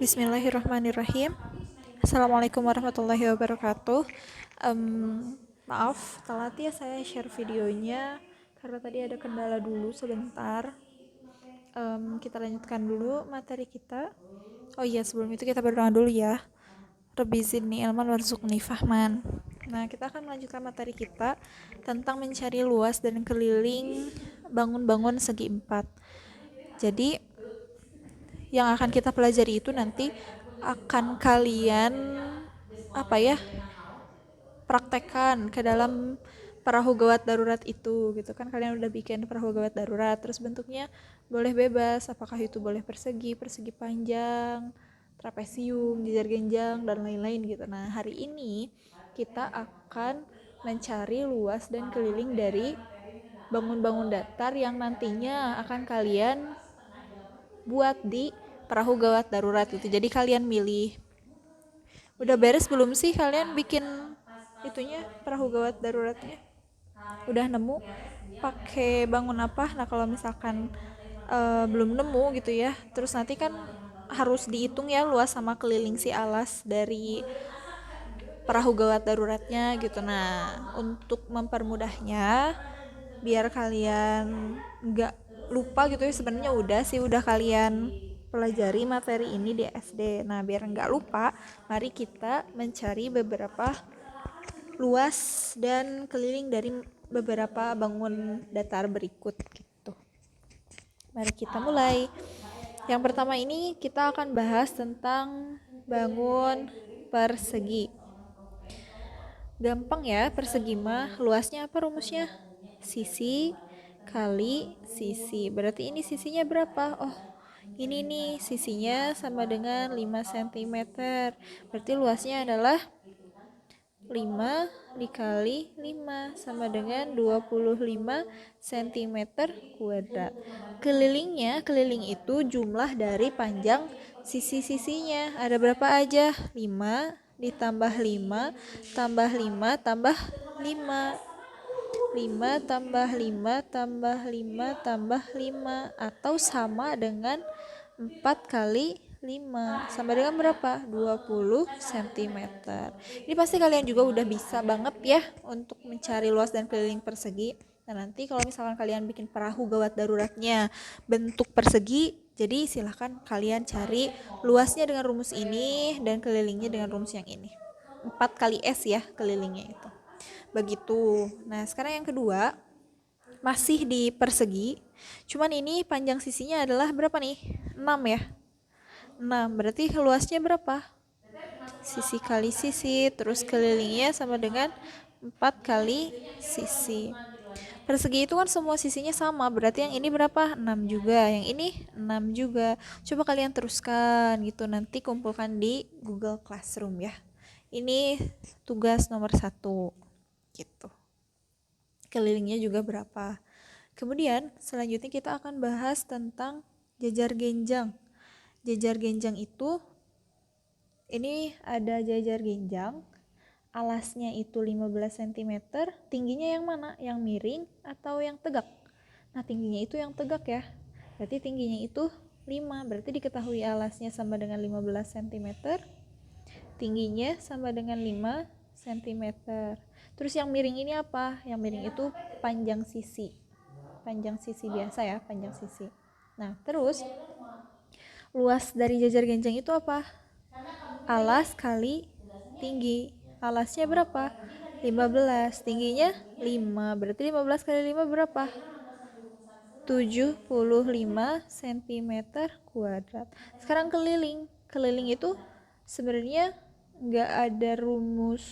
Bismillahirrahmanirrahim. Assalamualaikum warahmatullahi wabarakatuh. Maaf, telat ya saya share videonya karena tadi ada kendala dulu sebentar. Kita lanjutkan dulu materi kita. Oh iya, sebelum itu kita berdoa dulu ya. Rabbi zidni ilman warzuqni fahman. Nah, kita akan melanjutkan materi kita tentang mencari luas dan keliling bangun-bangun segi empat. Jadi, yang akan kita pelajari itu nanti akan kalian praktekkan ke dalam perahu gawat darurat itu gitu kan. Kalian udah bikin perahu gawat darurat, terus bentuknya boleh bebas, apakah itu boleh persegi, persegi panjang, trapesium, jejar genjang, dan lain-lain gitu. Nah, hari ini kita akan mencari luas dan keliling dari bangun-bangun datar yang nantinya akan kalian buat di perahu gawat darurat gitu. Jadi kalian milih. Udah beres belum sih kalian bikin itunya, perahu gawat daruratnya? Udah nemu pakai bangun apa? Nah, kalau misalkan belum nemu gitu ya, terus nanti kan harus dihitung ya luas sama keliling si alas dari perahu gawat daruratnya gitu. Nah, untuk mempermudahnya biar kalian nggak lupa gitu ya, sebenarnya udah kalian pelajari materi ini di SD. Nah, biar nggak lupa, mari kita mencari beberapa luas dan keliling dari beberapa bangun datar berikut gitu. Mari kita mulai. Yang pertama ini kita akan bahas tentang bangun persegi. Gampang ya, persegi mah luasnya apa rumusnya? Sisi kali sisi. Berarti ini sisinya berapa? Oh, ini nih sisinya sama dengan 5 cm. Berarti luasnya adalah 5 dikali 5 sama dengan 25 cm kuadrat. Keliling itu jumlah dari panjang sisi-sisinya. Ada berapa aja? 5 ditambah 5 tambah 5 tambah 5. 5 tambah 5 tambah 5 tambah 5 atau sama dengan 4 kali 5 sama dengan berapa? 20 cm. Ini pasti kalian juga udah bisa banget ya untuk mencari luas dan keliling persegi. Nah, nanti kalau misalkan kalian bikin perahu gawat daruratnya bentuk persegi, jadi silahkan kalian cari luasnya dengan rumus ini dan kelilingnya dengan rumus yang ini. 4 kali S ya kelilingnya itu. Begitu. Nah, sekarang yang kedua, masih di persegi. Cuman ini panjang sisinya adalah berapa nih? 6 ya. 6, berarti luasnya berapa? Sisi kali sisi, terus kelilingnya sama dengan 4 kali sisi. Persegi itu kan semua sisinya sama, berarti yang ini berapa? 6 juga, yang ini 6 juga. Coba kalian teruskan gitu, nanti kumpulkan di Google Classroom ya. Ini tugas nomor 1 gitu. Kelilingnya juga berapa. Kemudian selanjutnya kita akan bahas tentang jajar genjang. Jajar genjang itu, ini ada jajar genjang, alasnya itu 15 cm, tingginya yang mana? Yang miring atau yang tegak? Nah, tingginya itu yang tegak ya. Berarti tingginya itu 5, berarti diketahui alasnya sama dengan 15 cm, tingginya sama dengan 5 cm. Terus yang miring ini apa? Yang miring itu panjang sisi. Panjang sisi biasa ya, panjang sisi. Nah, terus luas dari jajar genjang itu apa? Alas kali tinggi. Alasnya berapa? 15. Tingginya 5. Berarti 15 kali 5 berapa? 75 cm kuadrat. Sekarang keliling. Keliling itu sebenarnya nggak ada rumus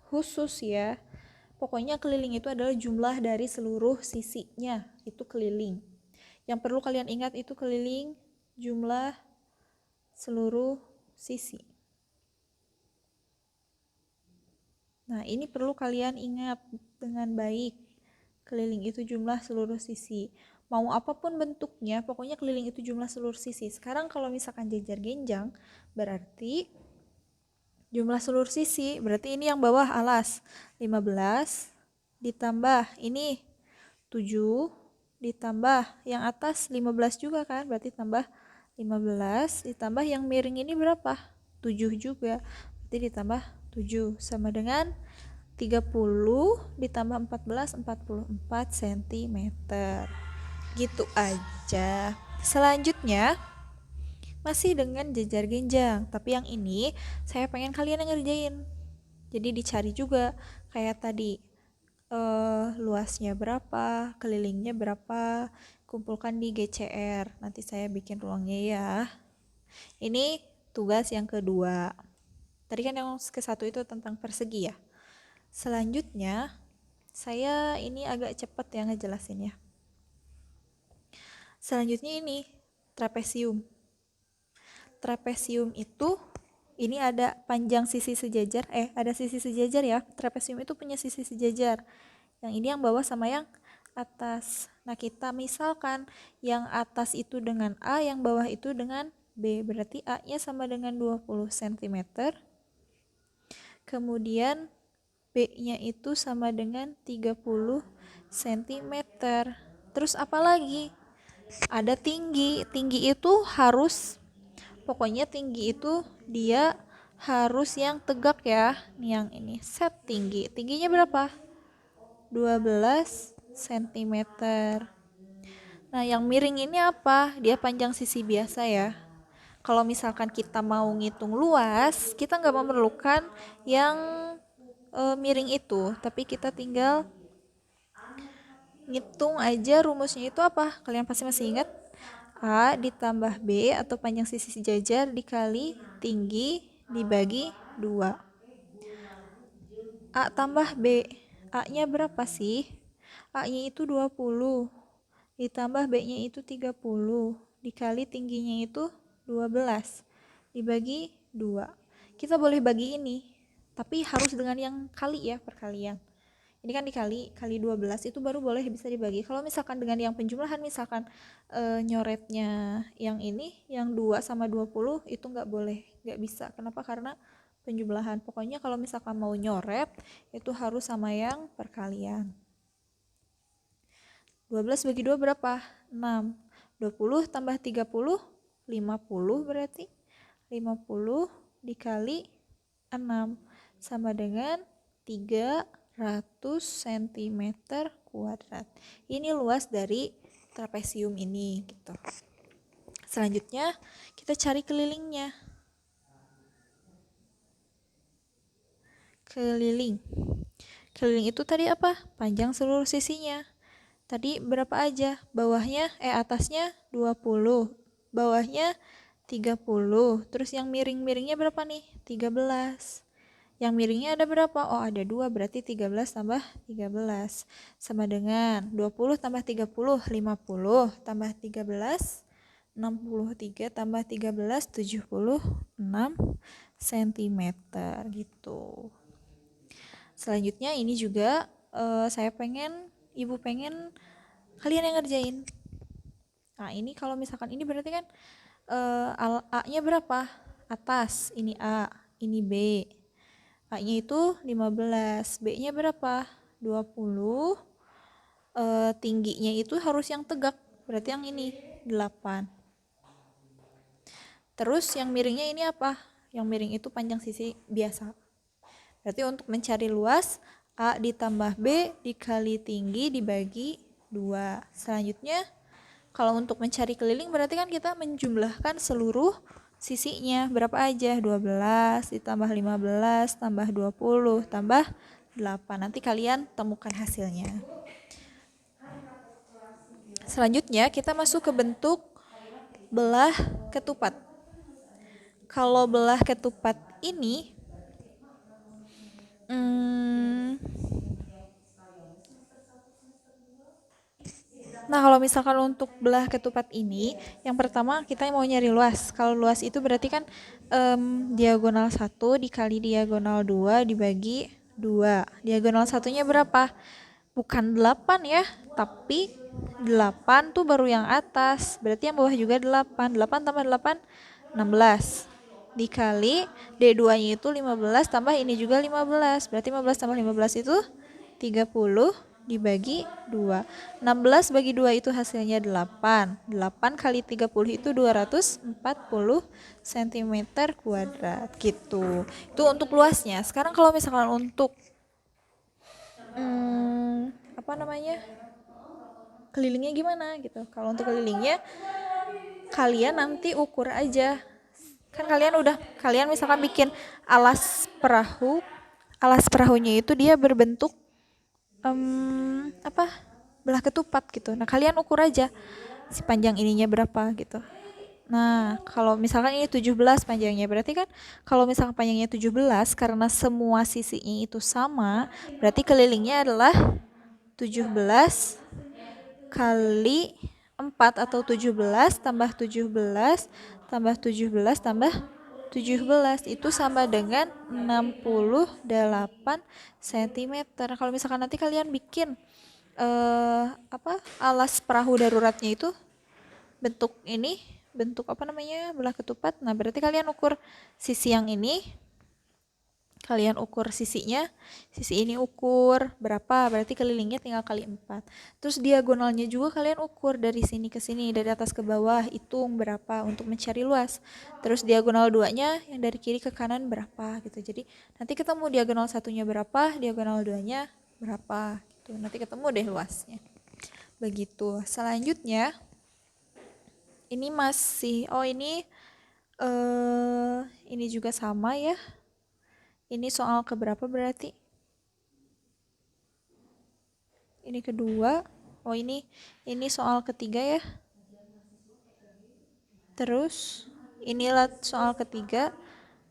khusus ya. Pokoknya keliling itu adalah jumlah dari seluruh sisinya. Itu keliling. Yang perlu kalian ingat itu keliling jumlah seluruh sisi. Nah, ini perlu kalian ingat dengan baik. Keliling itu jumlah seluruh sisi. Mau apapun bentuknya, pokoknya keliling itu jumlah seluruh sisi. Sekarang kalau misalkan jajar genjang, berarti jumlah seluruh sisi, berarti ini yang bawah alas 15 ditambah ini 7 ditambah yang atas 15 juga kan, berarti tambah 15 ditambah yang miring ini berapa? 7 juga. Berarti ditambah 7 sama dengan 30 ditambah 14, 44 cm. Gitu aja. Selanjutnya masih dengan jejar genjang, tapi yang ini saya pengen kalian yang ngerjain. Jadi dicari juga kayak tadi, luasnya berapa, kelilingnya berapa, kumpulkan di GCR. Nanti saya bikin ruangnya ya. Ini tugas yang kedua. Tadi kan yang ke-1 itu tentang persegi ya. Selanjutnya saya ini agak cepat ya ngejelasin ya. Selanjutnya ini trapesium. Trapesium itu ini ada panjang sisi sejajar, ada sisi sejajar ya. Trapesium itu punya sisi sejajar. Yang ini yang bawah sama yang atas. Nah, kita misalkan yang atas itu dengan A, yang bawah itu dengan B. Berarti A-nya sama dengan 20 cm. Kemudian B-nya itu sama dengan 30 cm. Terus apa lagi? Ada tinggi. Tinggi itu harus, pokoknya tinggi itu dia harus yang tegak ya. Nih yang ini, set tinggi. Tingginya berapa? 12 cm. Nah, yang miring ini apa? Dia panjang sisi biasa ya. Kalau misalkan kita mau ngitung luas, kita nggak memerlukan yang miring itu, tapi kita tinggal ngitung aja rumusnya itu apa. Kalian pasti masih ingat? A ditambah B atau panjang sisi sejajar dikali tinggi dibagi 2. A tambah B. A-nya berapa sih? A-nya itu 20. Ditambah B-nya itu 30. Dikali tingginya itu 12. Dibagi 2. Kita boleh bagi ini, tapi harus dengan yang kali ya, perkalian. Ini kan dikali 12 itu baru boleh bisa dibagi. Kalau misalkan dengan yang penjumlahan, misalkan nyoretnya yang ini, yang 2 sama 20 itu nggak boleh, nggak bisa. Kenapa? Karena penjumlahan. Pokoknya kalau misalkan mau nyoret itu harus sama yang perkalian. 12 bagi 2 berapa? 6. 20 tambah 30, 50 berarti. 50 dikali 6 sama dengan 300 cm kuadrat. Ini luas dari trapesium ini gitu. Selanjutnya kita cari kelilingnya. Keliling. Keliling itu tadi apa? Panjang seluruh sisinya. Tadi berapa aja? Bawahnya atasnya 20. Bawahnya 30. Terus yang miring-miringnya berapa nih? 13. Yang miringnya ada berapa? Oh, ada 2, berarti 13 tambah 13 sama dengan 20 tambah 30, 50 tambah 13, 63 tambah 13, 76 cm gitu. Selanjutnya ini juga ibu pengen kalian yang ngerjain. Nah, ini kalau misalkan ini berarti kan A-nya berapa? Atas, ini A, ini B. A-nya itu 15, B-nya berapa? 20. Tingginya itu harus yang tegak, berarti yang ini 8. Terus yang miringnya ini apa? Yang miring itu panjang sisi biasa. Berarti untuk mencari luas, A ditambah B dikali tinggi dibagi 2. Selanjutnya, kalau untuk mencari keliling berarti kan kita menjumlahkan seluruh sisinya. Berapa aja? 12 ditambah 15 tambah 20 tambah 8. Nanti kalian temukan hasilnya. Selanjutnya kita masuk ke bentuk belah ketupat. Kalau belah ketupat ini nah, kalau misalkan untuk belah ketupat ini, yang pertama kita mau nyari luas. Kalau luas itu berarti kan diagonal 1 dikali diagonal 2 dibagi 2. Diagonal satunya berapa? Bukan 8 ya, tapi 8 tuh baru yang atas. Berarti yang bawah juga 8. 8 tambah 8, 16. Dikali D2-nya itu 15 tambah ini juga 15. Berarti 15 tambah 15 itu 30 dibagi 2. 16 bagi 2 itu hasilnya 8. 8 kali 30 itu 240 cm kuadrat gitu. Itu untuk luasnya. Sekarang kalau misalkan untuk apa namanya? Kelilingnya gimana gitu. Kalau untuk kelilingnya kalian nanti ukur aja. Kan kalian misalkan bikin alas perahu. Alas perahunya itu dia berbentuk apa? Belah ketupat gitu. Nah, kalian ukur aja si panjang ininya berapa gitu. Nah, kalau misalkan ini 17 panjangnya, berarti kan kalau misalkan panjangnya 17 karena semua sisinya itu sama, berarti kelilingnya adalah 17 kali 4 atau 17 tambah 17 tambah 17 tambah 17 itu sama dengan 68 cm. Kalau misalkan nanti kalian bikin alas perahu daruratnya itu bentuk apa namanya, belah ketupat. Nah, berarti kalian ukur sisi yang ini, kalian ukur sisinya, sisi ini ukur berapa, berarti kelilingnya tinggal kali 4. Terus diagonalnya juga kalian ukur dari sini ke sini, dari atas ke bawah, hitung berapa untuk mencari luas. Terus diagonal 2-nya yang dari kiri ke kanan berapa gitu. Jadi nanti ketemu diagonal 1-nya berapa, diagonal 2-nya berapa gitu. Nanti ketemu deh luasnya. Begitu. Selanjutnya ini masih ini juga sama ya. Ini soal keberapa berarti? Ini kedua. Oh, ini soal ketiga ya. Terus inilah soal ketiga.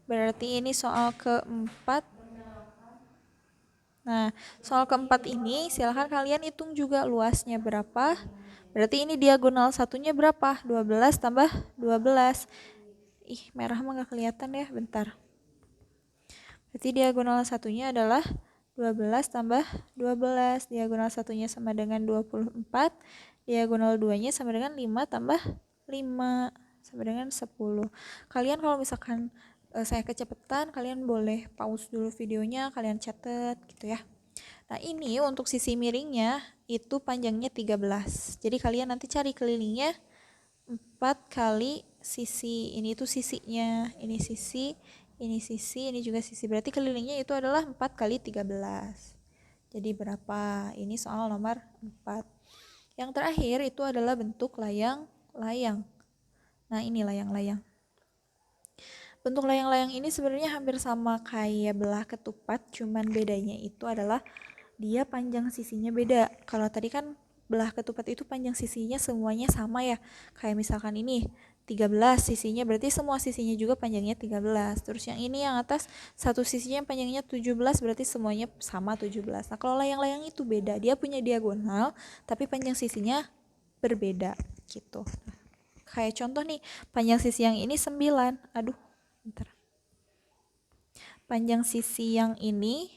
Berarti ini soal keempat. Nah, soal keempat ini silahkan kalian hitung juga luasnya berapa. Berarti ini diagonal satunya berapa? 12 tambah 12. Ih, merah mah gak kelihatan ya, bentar. Berarti diagonal satunya adalah 12 tambah 12. Diagonal satunya sama dengan 24. Diagonal 2-nya sama dengan 5 tambah 5. Sama dengan 10. Kalian kalau misalkan saya kecepatan, kalian boleh pause dulu videonya, kalian catat gitu ya. Nah, ini untuk sisi miringnya itu panjangnya 13. Jadi kalian nanti cari kelilingnya 4 kali sisi. Ini tuh sisinya, ini sisi, ini juga sisi. Berarti kelilingnya itu adalah 4 kali 13. Jadi berapa? Ini soal nomor 4. Yang terakhir itu adalah bentuk layang-layang. Nah, ini layang-layang. Bentuk layang-layang ini sebenarnya hampir sama kayak belah ketupat, cuman bedanya itu adalah dia panjang sisinya beda. Kalau tadi kan belah ketupat itu panjang sisinya semuanya sama ya. Kayak misalkan ini 13 sisinya, berarti semua sisinya juga panjangnya 13. Terus yang ini yang atas satu sisinya panjangnya 17, berarti semuanya sama 17. Nah, kalau layang-layang itu beda. Dia punya diagonal tapi panjang sisinya berbeda gitu. Kayak contoh nih, panjang sisi yang ini 9. Aduh, bentar. Panjang sisi yang ini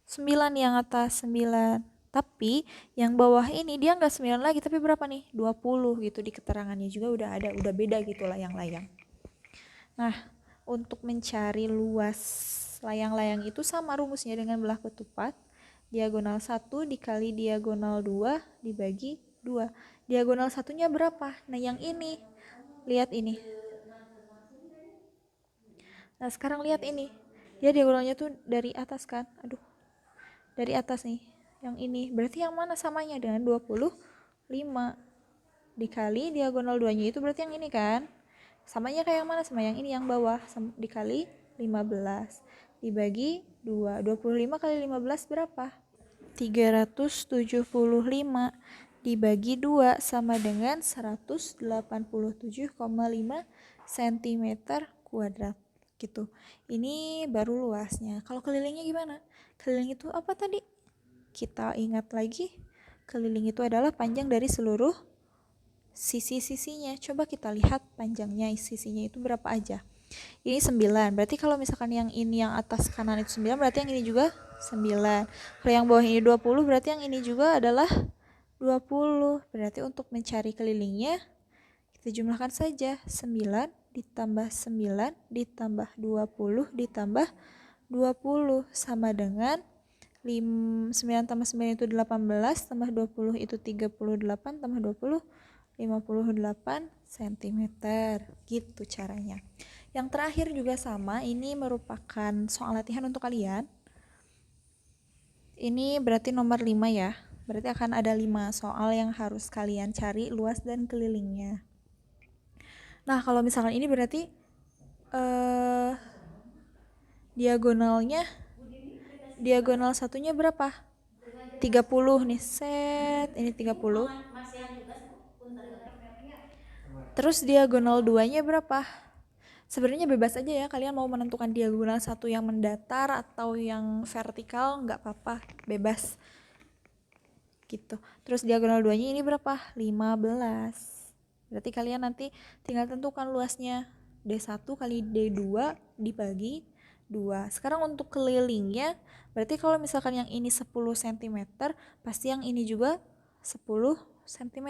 9, yang atas 9. Tapi yang bawah ini dia nggak 9 lagi, tapi berapa nih? 20 gitu. Di keterangannya juga udah beda gitu layang-layang. Nah, untuk mencari luas layang-layang itu sama rumusnya dengan belah ketupat. Diagonal 1 dikali diagonal 2 dibagi 2. Diagonal satunya berapa? Nah, yang ini. Lihat ini. Nah, sekarang lihat ini. Dia diagonalnya tuh dari atas kan? Aduh. Dari atas nih. Yang ini. Berarti yang mana samanya dengan 25? Dikali diagonal 2-nya itu berarti yang ini kan? Samanya kayak yang mana? Sama yang ini, yang bawah. Dikali 15. Dibagi 2. 25 kali 15 berapa? 375. Dibagi 2 sama dengan 187,5 cm kuadrat gitu. Ini baru luasnya. Kalau kelilingnya gimana? Keliling itu apa tadi? Kita ingat lagi. Keliling itu adalah panjang dari seluruh sisi-sisinya. Coba kita lihat panjangnya sisinya itu berapa aja. Ini 9. Berarti kalau misalkan yang ini yang atas kanan itu 9, berarti yang ini juga 9. Kalau yang bawah ini 20, berarti yang ini juga adalah 20. Berarti untuk mencari kelilingnya kita jumlahkan saja. 9 ditambah 9 ditambah 20 ditambah 20 sama dengan 9 tambah 9 itu 18, tambah 20 itu 38, tambah 20, 58 cm. Gitu caranya. Yang terakhir juga sama, ini merupakan soal latihan untuk kalian. Ini berarti nomor 5 ya. Berarti akan ada 5 soal yang harus kalian cari luas dan kelilingnya. Nah, kalau misalkan ini berarti diagonal satunya berapa? 30 nih, set. Ini 30. Terus diagonal 2-nya berapa? Sebenarnya bebas aja ya, kalian mau menentukan diagonal satu yang mendatar atau yang vertikal, nggak apa-apa, bebas gitu. Terus diagonal 2-nya ini berapa? 15. Berarti kalian nanti tinggal tentukan luasnya. D1 kali D2 dibagi 2. Sekarang untuk kelilingnya, berarti kalau misalkan yang ini 10 cm, pasti yang ini juga 10 cm.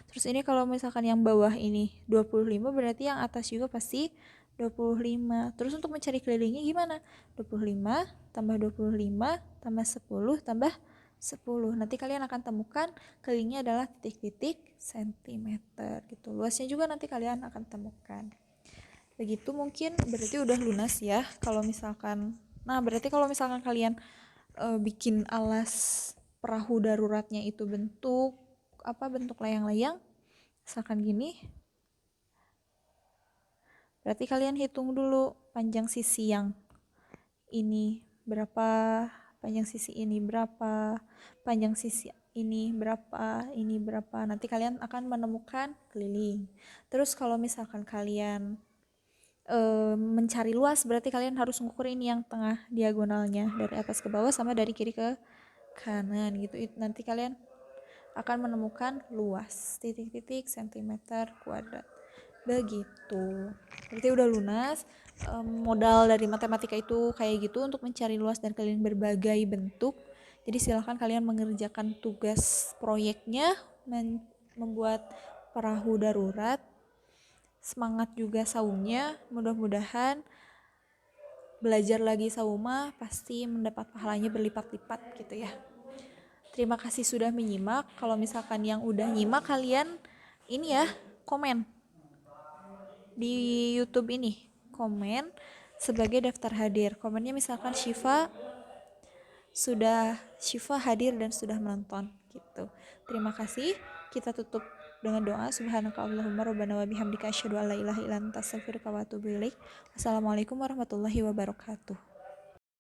Terus ini kalau misalkan yang bawah ini 25, berarti yang atas juga pasti 25. Terus untuk mencari kelilingnya gimana? 25 tambah 25 tambah 10 tambah 10. Nanti kalian akan temukan kelilingnya adalah titik-titik sentimeter gitu. Luasnya juga nanti kalian akan temukan. Begitu mungkin berarti udah lunas ya. Kalau misalkan, nah berarti kalau misalkan kalian bikin alas perahu daruratnya itu bentuk layang-layang, misalkan gini, berarti kalian hitung dulu panjang sisi yang ini berapa, panjang sisi ini berapa, panjang sisi ini berapa. Nanti kalian akan menemukan keliling. Terus kalau misalkan kalian mencari luas, berarti kalian harus ngukur ini yang tengah diagonalnya dari atas ke bawah sama dari kiri ke kanan gitu. Nanti kalian akan menemukan luas titik-titik sentimeter kuadrat. Begitu. Berarti udah lunas. Modal dari matematika itu kayak gitu untuk mencari luas dan kalian berbagai bentuk. Jadi silahkan kalian mengerjakan tugas proyeknya, membuat perahu darurat. Semangat juga saumnya, mudah-mudahan belajar lagi sauma pasti mendapat pahalanya berlipat-lipat gitu ya. Terima kasih sudah menyimak. Kalau misalkan yang udah nyimak, kalian ini ya, komen di YouTube ini, komen sebagai daftar hadir. Komennya misalkan Syifa hadir dan sudah menonton gitu. Terima kasih. Kita tutup dengan doa. Subhanaka Allahumma rabbana wa bihamdika asyhadu an la ilaha illa anta astaghfiruka wa atubu ilaik. Wassalamualaikum warahmatullahi wabarakatuh.